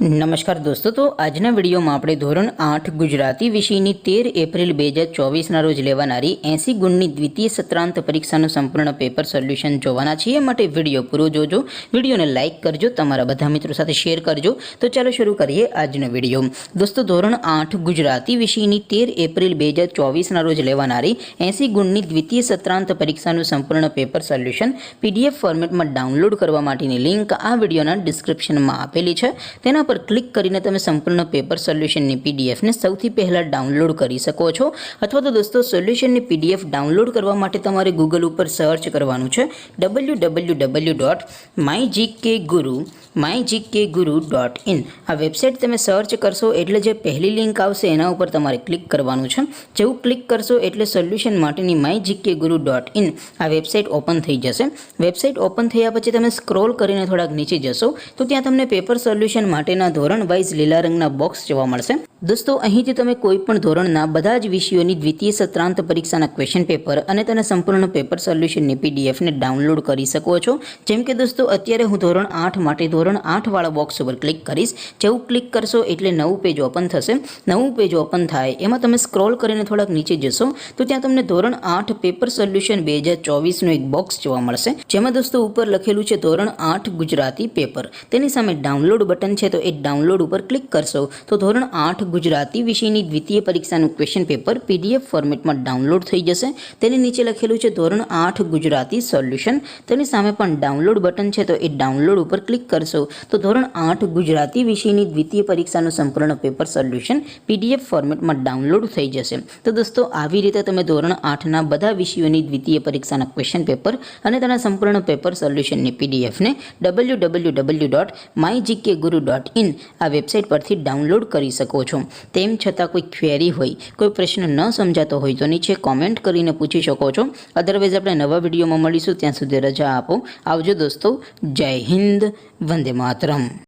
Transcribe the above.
નમસ્કાર દોસ્તો, તો આજના વિડીયોમાં આપણે ધોરણ 8 ગુજરાતી વિષયની 13 એપ્રિલ 2024ના રોજ લેવાનારી 80 ગુણની દ્વિતીય સત્રાંત પરીક્ષાનું સંપૂર્ણ પેપર સોલ્યુશન જોવાના છીએ। માટે વિડીયો પૂરો જોજો, વિડીયોને લાઇક કરજો, તમારા બધા મિત્રો સાથે શેર કરજો। તો ચાલો શરૂ કરીએ આજનો વિડીયો। દોસ્તો, ધોરણ 8 ગુજરાતી વિષયની 13 એપ્રિલ 2024ના રોજ લેવાનારી 80 ગુણની દ્વિતીય સત્રાંત પરીક્ષાનું સંપૂર્ણ પેપર સોલ્યુશન PDF ફોર્મેટમાં ડાઉનલોડ કરવા માટેની લિંક આ વિડીયોના ડિસ્ક્રિપ્શનમાં આપેલી છે। તેના પર ક્લિક કરીને તમે સંપૂર્ણ પેપર સોલ્યુશનની પીડીએફને સૌથી પહેલાં ડાઉનલોડ કરી શકો છો। અથવા તો દોસ્તો, સોલ્યુશનની પીડીએફ ડાઉનલોડ કરવા માટે તમારે ગૂગલ ઉપર સર્ચ કરવાનું છે www.mygkguru.in। આ વેબસાઇટ તમે સર્ચ કરશો એટલે જે પહેલી લિંક આવશે એના ઉપર તમારે ક્લિક કરવાનું છે। જેવું ક્લિક કરશો એટલે સોલ્યુશન માટેની mygkguru.in આ વેબસાઇટ ઓપન થઈ જશે। વેબસાઇટ ઓપન થયા પછી તમે સ્ક્રોલ કરીને થોડાક નીચે જશો તો ત્યાં તમને પેપર સોલ્યુશન માટેના ધોરણ વાઇઝ લીલા રંગના બોક્સ જોવા મળશે। દોસ્તો, અહીંથી તમે કોઈ પણ ધોરણના બધા જ વિષયોની દ્વિતીય સત્રાંત પરીક્ષાના ક્વેશ્ચન પેપર અને તેના સંપૂર્ણ પેપર સોલ્યુશનની પીડીએફને ડાઉનલોડ કરી શકો છો। જેમ કે દોસ્તો, અત્યારે હું ધોરણ 8 માટે ધોરણ 8 વાળા બોક્સ ઉપર ક્લિક કરીશ। જેવું ક્લિક કરશો એટલે નવું પેજ ઓપન થશે। નવું પેજ ઓપન થાય એમાં તમે સ્ક્રોલ કરીને થોડાક નીચે જશો તો ત્યાં તમને ધોરણ 8 પેપર સોલ્યુશન 2024નું એક બોક્સ જોવા મળશે, જેમાં દોસ્તો ઉપર લખેલું છે ધોરણ 8 ગુજરાતી પેપર। તેની સામે ડાઉનલોડ બટન છે, તો એ ડાઉનલોડ ઉપર ક્લિક કરશો તો ધોરણ 8 ગુજરાતી વિષયની દ્વિતીય પરીક્ષાનું ક્વેશ્ચન પેપર PDF ફોર્મેટમાં ડાઉનલોડ થઈ જશે। તેની નીચે લખેલું છે ધોરણ 8 ગુજરાતી સોલ્યુશન। તેની સામે પણ ડાઉનલોડ બટન છે, તો એ ડાઉનલોડ ઉપર ક્લિક કરશો તો ધોરણ 8 ગુજરાતી વિષયની દ્વિતીય પરીક્ષાનું સંપૂર્ણ પેપર સોલ્યુશન PDF ફોર્મેટમાં ડાઉનલોડ થઈ જશે। તો દોસ્તો, આવી રીતે તમે ધોરણ 8ના બધા વિષયોની દ્વિતીય પરીક્ષાના ક્વેશ્ચન પેપર અને તેના સંપૂર્ણ પેપર સોલ્યુશનની પીડીએફને www.mygkguru.in આ વેબસાઇટ પરથી ડાઉનલોડ કરી શકો છો। તેમ છતાં કોઈ ક્વેરી હોય, કોઈ પ્રશ્ન ન સમજાતો હોય તો નીચે કોમેન્ટ કરીને પૂછી શકો છો। અદરવાઇઝ આપણે નવા વિડીયોમાં મળીશું, ત્યાં સુધી રજા આપો। આવજો દોસ્તો, જય હિન્દ, વંદે માતરમ।